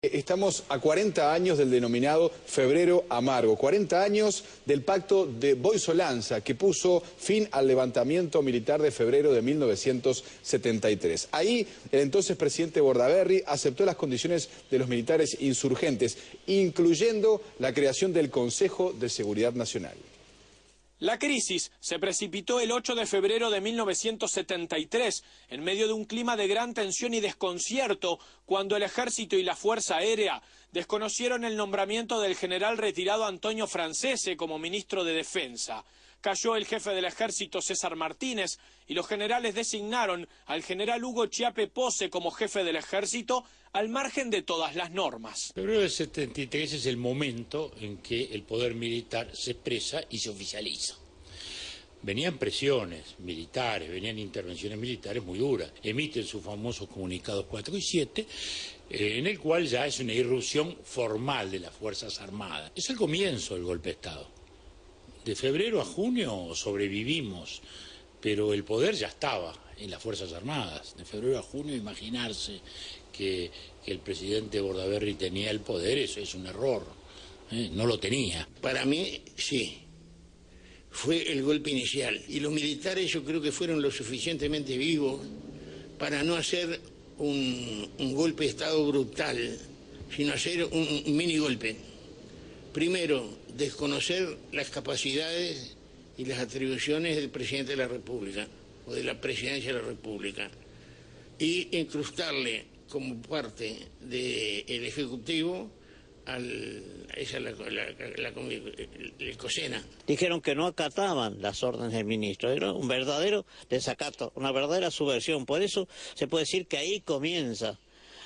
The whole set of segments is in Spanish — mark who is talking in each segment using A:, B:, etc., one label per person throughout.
A: Estamos a 40 años del denominado Febrero Amargo, 40 años del pacto de Boy-Solanza que puso fin al levantamiento militar de febrero de 1973. Ahí el entonces presidente Bordaberry aceptó las condiciones de los militares insurgentes, incluyendo la creación del Consejo de Seguridad Nacional.
B: La crisis se precipitó el 8 de febrero de 1973, en medio de un clima de gran tensión y desconcierto, cuando el Ejército y la Fuerza Aérea desconocieron el nombramiento del general retirado Antonio Francese como ministro de Defensa. Cayó el jefe del Ejército, César Martínez, y los generales designaron al general Hugo Chiappe Pose como jefe del Ejército, al margen de todas las normas.
C: Febrero del 73 es el momento en que el poder militar se expresa y se oficializa. Venían presiones militares, venían intervenciones militares muy duras. Emiten sus famosos comunicados 4 y 7, en el cual ya es una irrupción formal de las Fuerzas Armadas. Es el comienzo del golpe de Estado. De febrero a junio sobrevivimos, pero el poder ya estaba en las Fuerzas Armadas. De febrero a junio imaginarse que el presidente Bordaberry tenía el poder, eso es un error, no lo tenía.
D: Para mí, sí, fue el golpe inicial. Y los militares yo creo que fueron lo suficientemente vivos para no hacer un golpe de Estado brutal, sino hacer un mini golpe. Primero, desconocer las capacidades y las atribuciones del presidente de la República o de la presidencia de la República y incrustarle como parte del Ejecutivo el COSENA.
E: Dijeron que no acataban las órdenes del ministro, era un verdadero desacato, una verdadera subversión. Por eso se puede decir que ahí comienza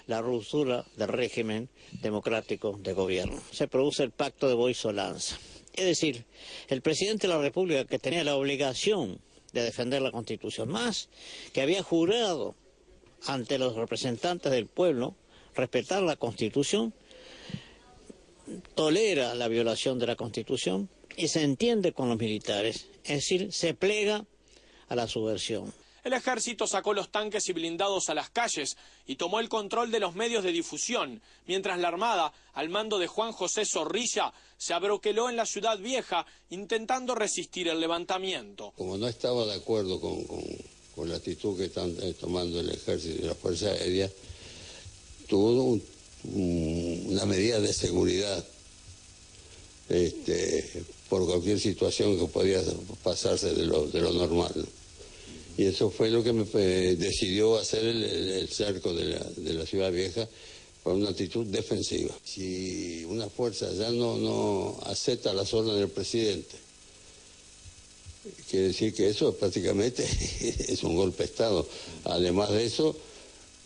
E: la ruptura del régimen democrático de gobierno. Se produce el pacto de Boy-Solanza. Es decir, el presidente de la República, que tenía la obligación de defender la Constitución, más que había jurado ante los representantes del pueblo respetar la Constitución, tolera la violación de la Constitución y se entiende con los militares, es decir, se plega a la subversión.
B: El Ejército sacó los tanques y blindados a las calles y tomó el control de los medios de difusión, mientras la Armada, al mando de Juan José Zorrilla, se abroqueló en la Ciudad Vieja intentando resistir el levantamiento.
F: Como no estaba de acuerdo con la actitud que están tomando el Ejército y la Fuerza Aérea, tuvo una medida de seguridad por cualquier situación que podía pasarse de lo normal. Y eso fue lo que me decidió hacer el cerco de la Ciudad Vieja por una actitud defensiva. Si una fuerza ya no acepta las órdenes del presidente, quiere decir que eso prácticamente es un golpe de Estado. Además de eso,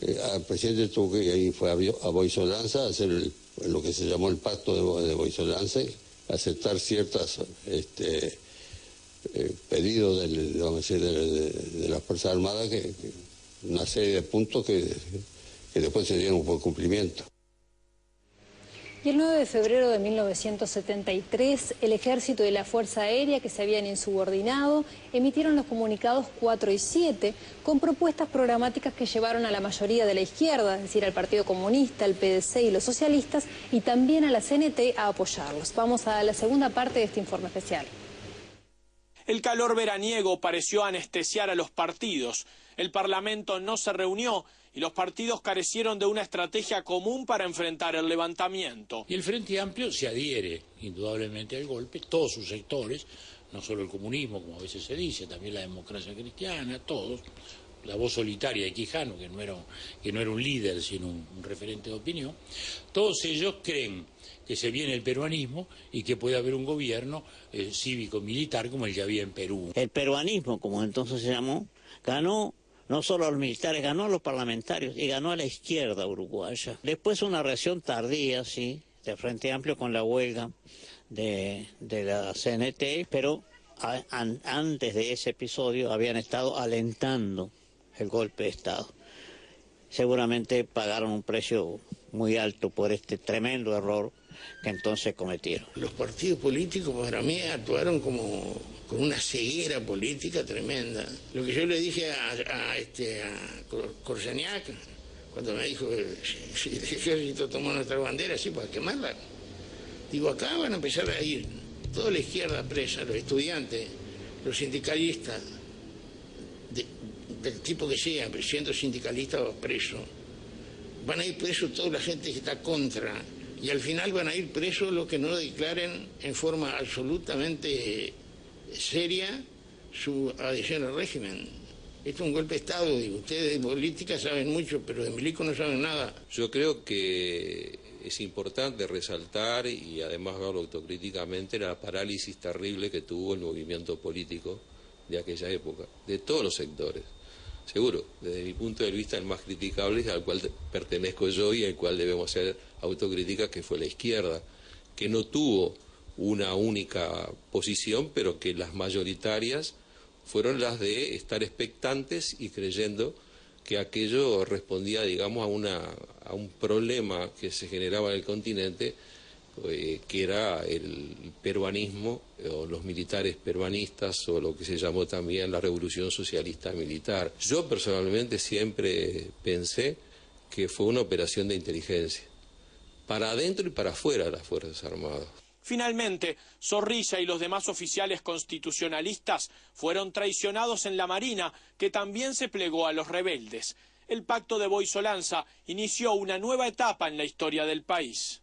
F: el presidente tuvo que ir a Boy-Solanza a hacer lo que se llamó el pacto de Boy-Solanza, aceptar ciertas pedidos de las Fuerzas Armadas, una serie de puntos que después se dieron por cumplimiento.
G: Y el 9 de febrero de 1973, el Ejército y la Fuerza Aérea, que se habían insubordinado, emitieron los comunicados 4 y 7, con propuestas programáticas que llevaron a la mayoría de la izquierda, es decir, al Partido Comunista, al PDC y los socialistas, y también a la CNT a apoyarlos. Vamos a la segunda parte de este informe especial.
B: El calor veraniego pareció anestesiar a los partidos. El Parlamento no se reunió y los partidos carecieron de una estrategia común para enfrentar el levantamiento.
C: Y el Frente Amplio se adhiere indudablemente al golpe, todos sus sectores, no solo el comunismo, como a veces se dice, también la democracia cristiana, todos. La voz solitaria de Quijano, que no era un líder, sino un referente de opinión. Todos ellos creen que se viene el peruanismo y que puede haber un gobierno cívico-militar como el que había en Perú.
E: El peruanismo, como entonces se llamó, ganó no solo a los militares, ganó a los parlamentarios y ganó a la izquierda uruguaya. Después una reacción tardía, sí, del Frente Amplio con la huelga de la CNT, pero antes de ese episodio habían estado alentando el golpe de Estado. Seguramente pagaron un precio muy alto por este tremendo error que entonces cometieron.
D: Los partidos políticos para mí actuaron con una ceguera política tremenda. Lo que yo le dije a Korzeniak cuando me dijo si el ejército tomó nuestra bandera, sí, para quemarla. Digo, acá van a empezar a ir toda la izquierda presa, los estudiantes, los sindicalistas, del tipo que sea, siendo sindicalista o preso, van a ir presos toda la gente que está contra, y al final van a ir presos los que no declaren en forma absolutamente seria su adhesión al régimen. Esto es un golpe de Estado, digo, ustedes de política saben mucho, pero de milico no saben nada.
H: Yo creo que es importante resaltar, y además verlo autocríticamente, la parálisis terrible que tuvo el movimiento político de aquella época, de todos los sectores. Seguro, desde mi punto de vista el más criticable, al cual pertenezco yo y al cual debemos hacer autocrítica, que fue la izquierda, que no tuvo una única posición, pero que las mayoritarias fueron las de estar expectantes y creyendo que aquello respondía, digamos, a un problema que se generaba en el continente, que era el peruanismo, o los militares peruanistas, o lo que se llamó también la revolución socialista militar. Yo personalmente siempre pensé que fue una operación de inteligencia, para adentro y para afuera de las Fuerzas Armadas.
B: Finalmente, Zorrilla y los demás oficiales constitucionalistas fueron traicionados en la Marina, que también se plegó a los rebeldes. El pacto de Boy-Solanza inició una nueva etapa en la historia del país.